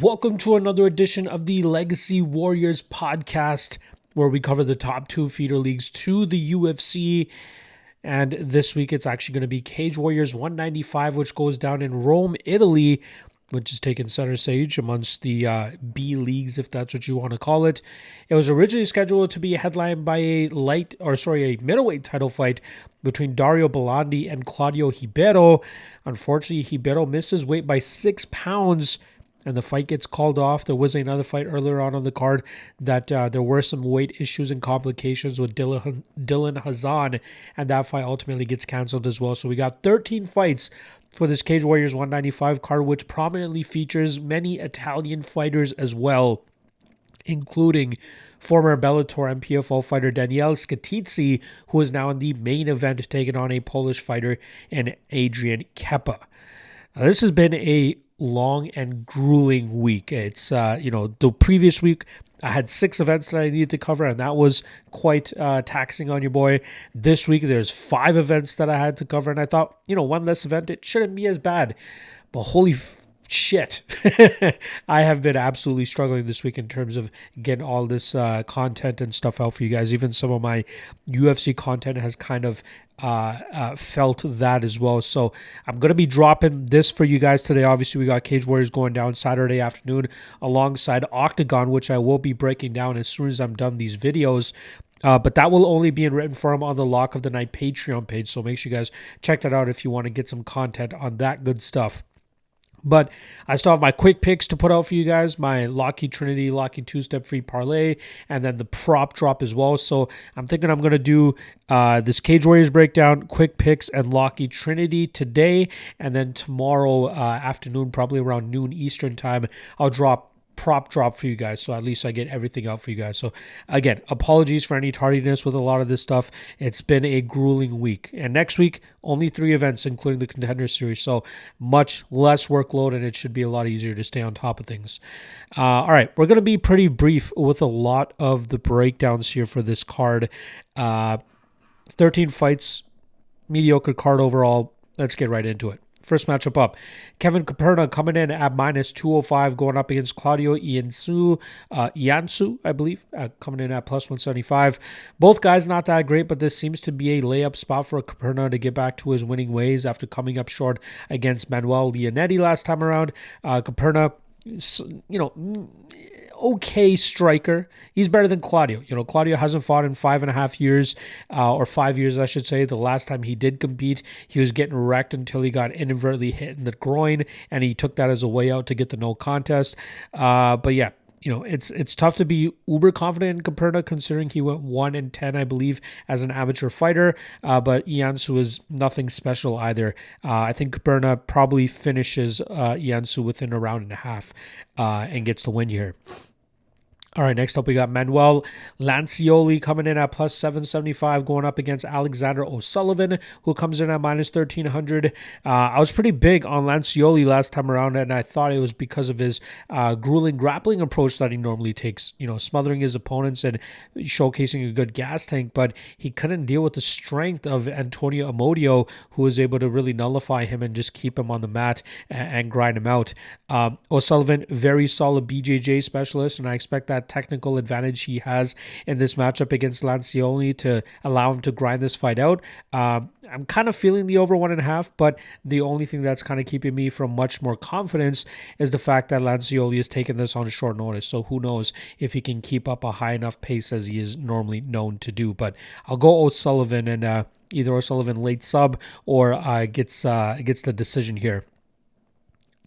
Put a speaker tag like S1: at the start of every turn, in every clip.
S1: Welcome to another edition of the Legacy Warriors podcast, where we cover the top two feeder leagues to the UFC. And this week it's actually going to be Cage Warriors 195, which goes down in Rome, Italy, which is taking center stage amongst the B leagues, if that's what you want to call it. It was originally scheduled to be headlined by a middleweight title fight between Dario Belandi and Claudio Ribeiro. Unfortunately, Ribeiro misses weight by 6 pounds, and the fight gets called off. There was another fight earlier on the card that there were some weight issues and complications with Dylan Hazan, and that fight ultimately gets canceled as well. So we got 13 fights for this Cage Warriors 195 card, which prominently features many Italian fighters as well, including former Bellator and PFL fighter Daniel Scatizzi, who is now in the main event taking on a Polish fighter in Adrian Kepa. Now, this has been a long and grueling week. It's, the previous week I had 6 events that I needed to cover, and that was quite taxing on your boy. This week there's 5 events that I had to cover, and I thought, one less event, it shouldn't be as bad. But holy shit, I have been absolutely struggling this week in terms of getting all this content and stuff out for you guys. Even some of my UFC content has kind of felt that as well. So I'm going to be dropping this for you guys today. Obviously, we got Cage Warriors going down Saturday afternoon alongside OKTAGON, which I will be breaking down as soon as I'm done these videos. But that will only be in written form on the Lock of the Night Patreon page. So make sure you guys check that out if you want to get some content on that good stuff. But I still have my quick picks to put out for you guys, my Lockheed Trinity, Lockheed two-step free parlay, and then the prop drop as well. So I'm thinking I'm going to do this Cage Warriors breakdown, quick picks, and Lockheed Trinity today. And then tomorrow afternoon, probably around noon Eastern time, I'll prop drop for you guys, so at least I get everything out for you guys. So again, apologies for any tardiness with a lot of this stuff. It's been a grueling week, and next week only 3 events including the Contender series, so much less workload, and it should be a lot easier to stay on top of things. All right, we're going to be pretty brief with a lot of the breakdowns here for this card. 13 fights, mediocre card overall. Let's get right into it. First matchup up, Kevin Caperna coming in at minus 205, going up against Claudio Iancu, I believe, coming in at plus 175. Both guys not that great, but this seems to be a layup spot for Caperna to get back to his winning ways after coming up short against Manuel Leonetti last time around. Caperna, okay striker. He's better than Claudio. Claudio hasn't fought in 5.5 years, or 5 years, I should say. The last time he did compete, he was getting wrecked until he got inadvertently hit in the groin, and he took that as a way out to get the no contest. But yeah, it's tough to be uber confident in Caperna, considering he went 1-10, I believe, as an amateur fighter. But Iancu is nothing special either. I think Caperna probably finishes Iancu within a round and a half and gets the win here. All right, next up we got Manuel Lancioli coming in at plus 775, going up against Alexander O'Sullivan, who comes in at minus 1,300. I was pretty big on Lancioli last time around, and I thought it was because of his grueling grappling approach that he normally takes, smothering his opponents and showcasing a good gas tank, but he couldn't deal with the strength of Antonio Amodio, who was able to really nullify him and just keep him on the mat and grind him out. O'Sullivan, very solid BJJ specialist, and I expect that technical advantage he has in this matchup against Lancioli to allow him to grind this fight out. I'm kind of feeling the over 1.5, but the only thing that's kind of keeping me from much more confidence is the fact that Lancioli has taken this on short notice. So who knows if he can keep up a high enough pace as he is normally known to do. But I'll go O'Sullivan, and either O'Sullivan late sub or gets the decision here.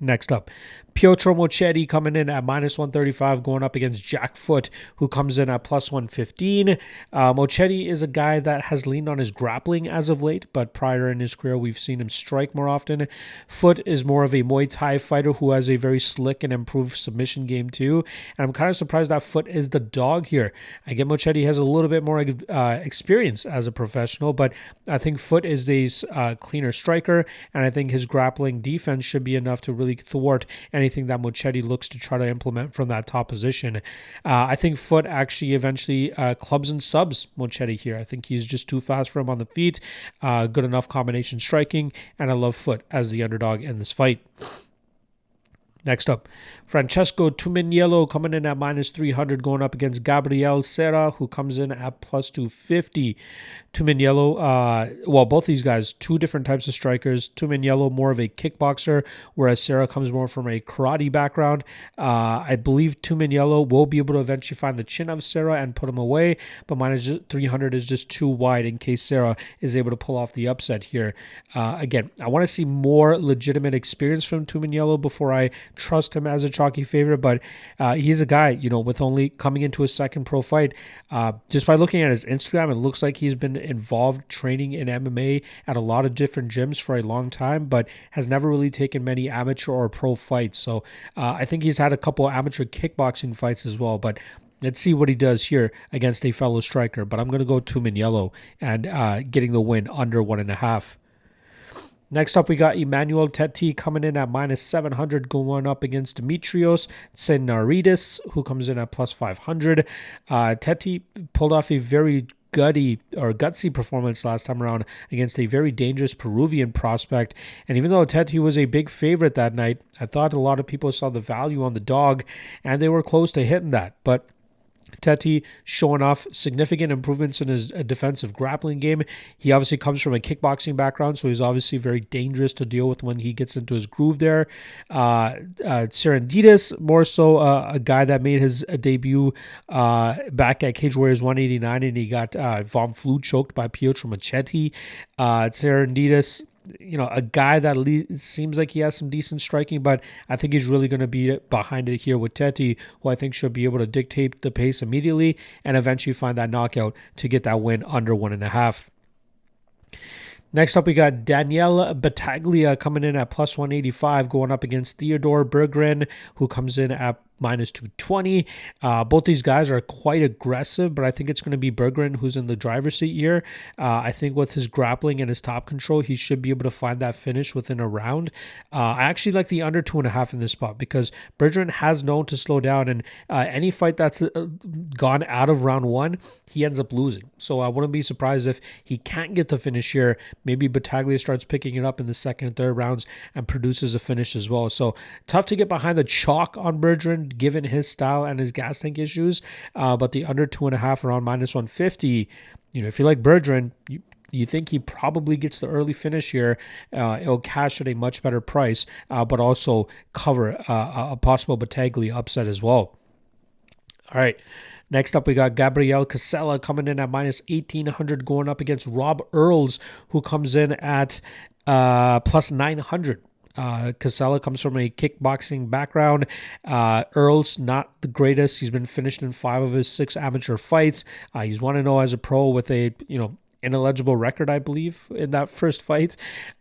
S1: Next up, Piotr Mochetti coming in at minus 135, going up against Jack Foote, who comes in at plus 115. Mochetti is a guy that has leaned on his grappling as of late, but prior in his career, we've seen him strike more often. Foote is more of a Muay Thai fighter who has a very slick and improved submission game too, and I'm kind of surprised that Foote is the dog here. I get Mochetti has a little bit more experience as a professional, but I think Foote is a cleaner striker, and I think his grappling defense should be enough to really thwart anything that Mochetti looks to try to implement from that top position. I think Foote actually eventually clubs and subs Mochetti here. I think he's just too fast for him on the feet. Good enough combination striking, and I love Foote as the underdog in this fight. Next up, Francesco Tumminiello coming in at minus 300, going up against Gabriel Cera, who comes in at plus 250. Tumminiello, well, both these guys, two different types of strikers. Tumminiello, more of a kickboxer, whereas Cera comes more from a karate background. I believe Tumminiello will be able to eventually find the chin of Cera and put him away, but minus 300 is just too wide in case Cera is able to pull off the upset here. Again, I want to see more legitimate experience from Tumminiello before I trust him as a chalky favorite, but he's a guy, with only coming into his second pro fight. Just by looking at his Instagram, it looks like he's been involved training in MMA at a lot of different gyms for a long time, but has never really taken many amateur or pro fights. So I think he's had a couple amateur kickboxing fights as well, but let's see what he does here against a fellow striker. But I'm going to go Tumminiello and getting the win under 1.5. Next up, we got Emmanuel Tetti coming in at minus 700, going up against Dimitrios Tzeinaridis, who comes in at plus 500. Tetti pulled off a very gutsy performance last time around against a very dangerous Peruvian prospect. And even though Tetti was a big favorite that night, I thought a lot of people saw the value on the dog, and they were close to hitting that. But Tetti showing off significant improvements in his defensive grappling game. He obviously comes from a kickboxing background, so he's obviously very dangerous to deal with when he gets into his groove there. Tzeinaridis, more so a guy that made his debut back at Cage Warriors 189, and he got Von Flue choked by Pietro Mochetti. Tzeinaridis, a guy that seems like he has some decent striking, but I think he's really going to be behind it here with Tetti, who I think should be able to dictate the pace immediately and eventually find that knockout to get that win under 1.5. Next up, we got Daniel Battaglia coming in at plus 185, going up against Theodore Berggren, who comes in at minus 220. Both these guys are quite aggressive, but I think it's going to be Berggren who's in the driver's seat here. I think with his grappling and his top control, he should be able to find that finish within a round. I actually like the under 2.5 in this spot because Berggren has known to slow down, and any fight that's gone out of round one, he ends up losing. So I wouldn't be surprised if he can't get the finish here. Maybe Battaglia starts picking it up in the second and third rounds and produces a finish as well. So tough to get behind the chalk on Berggren given his style and his gas tank issues, but the under 2.5 around minus 150, if you like Berggren, you think he probably gets the early finish here. It'll cash at a much better price, but also cover a possible Battaglia upset as well. All right. Next up, we got Gabriel Casella coming in at minus 1,800, going up against Rob Earls, who comes in at plus 900. Casella comes from a kickboxing background. Earls, not the greatest. He's been finished in 5 of his 6 amateur fights. He's 1-0 as a pro with a, ineligible record, I believe, in that first fight.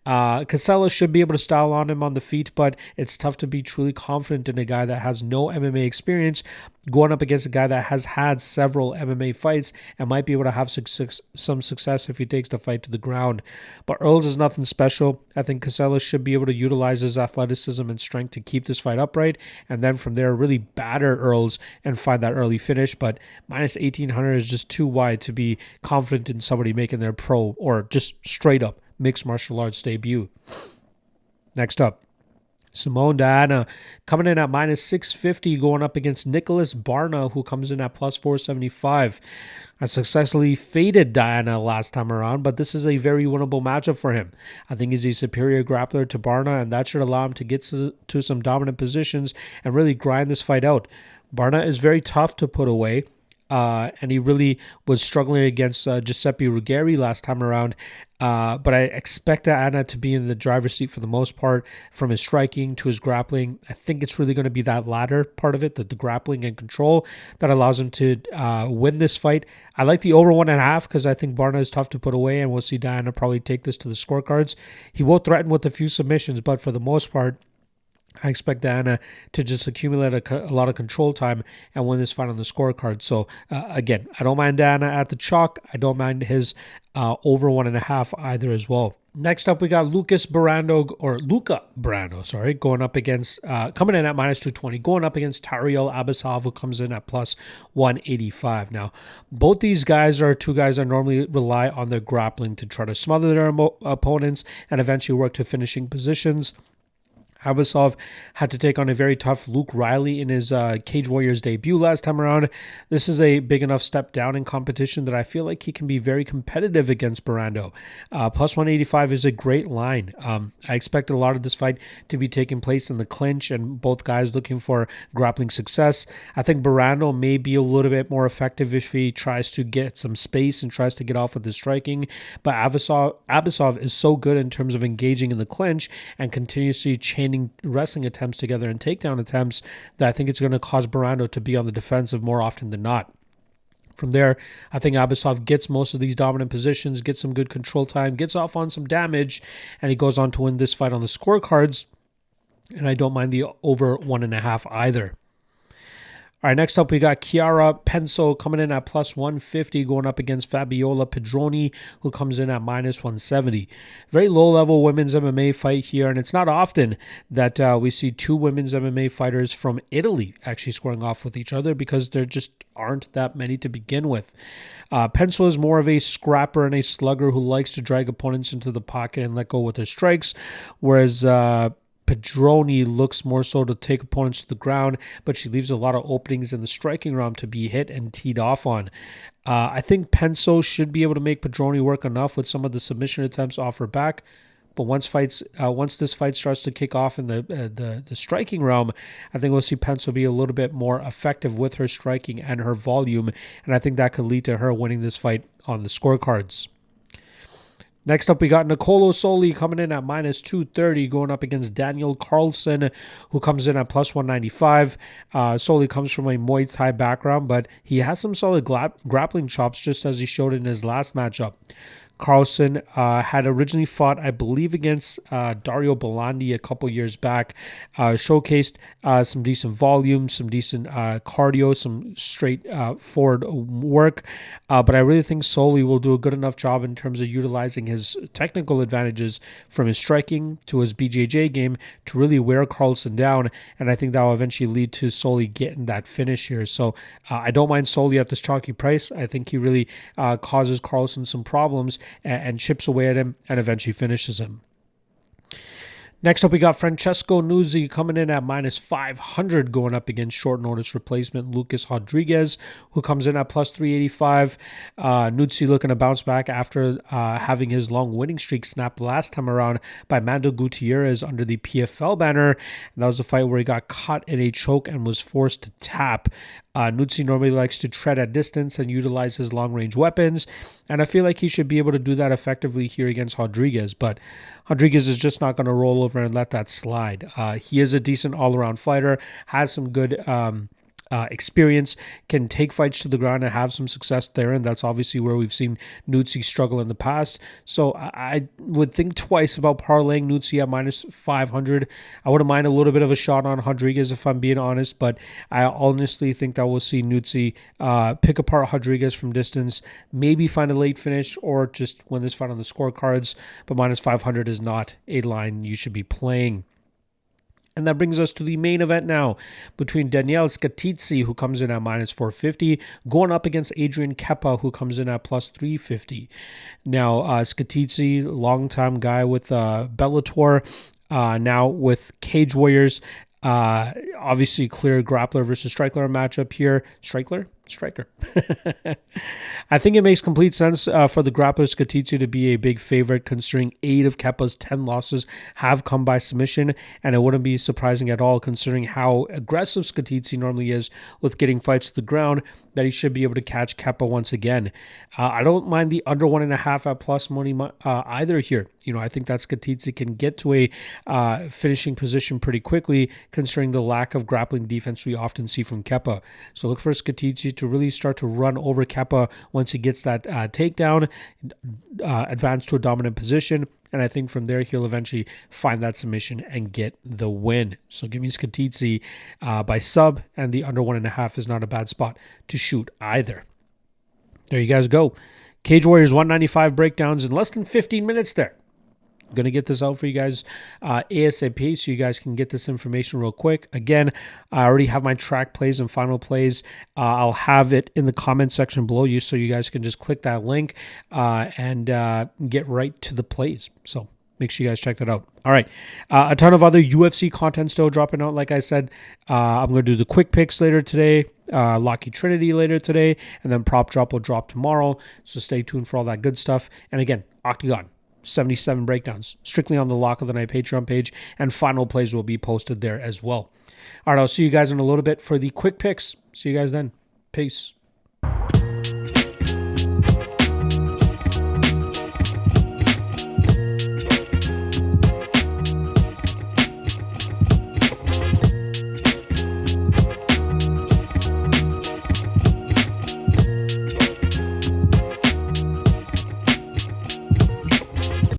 S1: Casella should be able to style on him on the feet, but it's tough to be truly confident in a guy that has no MMA experience going up against a guy that has had several MMA fights and might be able to have some success if he takes the fight to the ground. But Earls is nothing special. I think Casella should be able to utilize his athleticism and strength to keep this fight upright, and then from there really batter Earls and find that early finish. But minus 1,800 is just too wide to be confident in somebody making their pro or just straight up mixed martial arts debut. Next up, Simone Diana coming in at minus 650, going up against Nicholas Barna, who comes in at plus 475. I successfully faded Diana last time around, but this is a very winnable matchup for him. I think he's a superior grappler to Barna, and that should allow him to get to some dominant positions and really grind this fight out. Barna is very tough to put away. And he really was struggling against Giuseppe Ruggeri last time around. But I expect Diana to be in the driver's seat for the most part, from his striking to his grappling. I think it's really going to be that latter part of it, the grappling and control, that allows him to win this fight. I like the over 1.5 because I think Barna is tough to put away, and we'll see Diana probably take this to the scorecards. He will threaten with a few submissions, but for the most part, I expect Diana to just accumulate a lot of control time and win this fight on the scorecard. So, again, I don't mind Diana at the chalk. I don't mind his over 1.5 either as well. Next up, we got Luca Barando, going up against, coming in at minus 220, going up against Tariel Abbasov, who comes in at plus 185. Now, both these guys are two guys that normally rely on their grappling to try to smother their opponents and eventually work to finishing positions. Abbasov had to take on a very tough Luke Riley in his Cage Warriors debut last time around. This is a big enough step down in competition that I feel like he can be very competitive against Borando. Plus 185 is a great line. I expected a lot of this fight to be taking place in the clinch and both guys looking for grappling success. I think Borando may be a little bit more effective if he tries to get some space and tries to get off with his striking, but Abbasov is so good in terms of engaging in the clinch and continuously chaining wrestling attempts together and takedown attempts that I think it's going to cause Borando to be on the defensive more often than not. From there, I think Abbasov gets most of these dominant positions, gets some good control time, gets off on some damage, and he goes on to win this fight on the scorecards. And I don't mind the over 1.5 either. All right, next up we got Chiara Penso coming in at plus 150, going up against Fabiola Pidroni, who comes in at minus 170. Very low-level women's MMA fight here, and it's not often that we see two women's MMA fighters from Italy actually squaring off with each other because there just aren't that many to begin with. Penso is more of a scrapper and a slugger who likes to drag opponents into the pocket and let go with her strikes, whereas Pidroni looks more so to take opponents to the ground, but she leaves a lot of openings in the striking realm to be hit and teed off on. I think Penso should be able to make Pidroni work enough with some of the submission attempts off her back, but once this fight starts to kick off in the striking realm, I think we'll see Penso be a little bit more effective with her striking and her volume, and I think that could lead to her winning this fight on the scorecards. Next up, we got Nicolo Solli coming in at minus 230, going up against Daniel Karlsson, who comes in at plus 195. Solli comes from a Muay Thai background, but he has some solid grappling chops, just as he showed in his last matchup. Karlsson had originally fought, I believe, against Dario Belandi a couple years back, showcased some decent volume, some decent cardio, some straight forward work, but I really think Solli will do a good enough job in terms of utilizing his technical advantages from his striking to his BJJ game to really wear Karlsson down, and I think that will eventually lead to Solli getting that finish here. So I don't mind Solli at this chalky price. I think he really causes Karlsson some problems and chips away at him and eventually finishes him. Next up, we got Francesco Nuzzi coming in at minus 500, going up against short notice replacement Lucas Rodrigues, who comes in at plus 385. Nuzzi looking to bounce back after having his long winning streak snapped last time around by Mando Gutierrez under the PFL banner. And that was a fight where he got caught in a choke and was forced to tap. Nuzzi normally likes to tread at distance and utilize his long-range weapons, and I feel like he should be able to do that effectively here against Rodrigues, but Rodrigues is just not going to roll over and let that slide. He is a decent all-around fighter, has some good experience, can take fights to the ground and have some success there, and that's obviously where we've seen Nuzzi struggle in the past. So I would think twice about parlaying Nuzzi at minus 500. I wouldn't mind a little bit of a shot on Rodrigues if I'm being honest, but I honestly think that we'll see Nuzzi pick apart Rodrigues from distance, maybe find a late finish or just win this fight on the scorecards, but minus 500 is not a line you should be playing. And that brings us to the main event now between Daniel Scatizzi, who comes in at minus 450, going up against Adrian Kepa, who comes in at plus 350. Now, Scatizzi, longtime guy with Bellator, now with Cage Warriors. Obviously, clear grappler versus striker matchup here. Striker. I think it makes complete sense for the grappler Scatizzi to be a big favorite, considering 8 of Kepa's 10 losses have come by submission, and it wouldn't be surprising at all, considering how aggressive Scatizzi normally is with getting fights to the ground, that he should be able to catch Kepa once again. I don't mind the under 1.5 at plus money either here. You know, I think that Scatizzi can get to a finishing position pretty quickly, considering the lack of grappling defense we often see from Kepa. So look for Scatizzi to really start to run over Kepa once he gets that takedown, advance to a dominant position, and I think from there he'll eventually find that submission and get the win. So give me Scatizzi by sub, and the under 1.5 is not a bad spot to shoot either. There you guys go. Cage Warriors 195 breakdowns in less than 15 minutes there. I'm going to get this out for you guys ASAP so you guys can get this information real quick. Again, I already have my track plays and final plays. I'll have it in the comment section below you so you guys can just click that link and get right to the plays. So make sure you guys check that out. All right. A ton of other UFC content still dropping out. Like I said, I'm going to do the quick picks later today, Locky Trinity later today, and then Prop Drop will drop tomorrow. So stay tuned for all that good stuff. And again, OKTAGON, 77 breakdowns, strictly on the Lock of the Night Patreon page, and final plays will be posted there as well. All right, I'll see you guys in a little bit for the quick picks. See you guys then. Peace.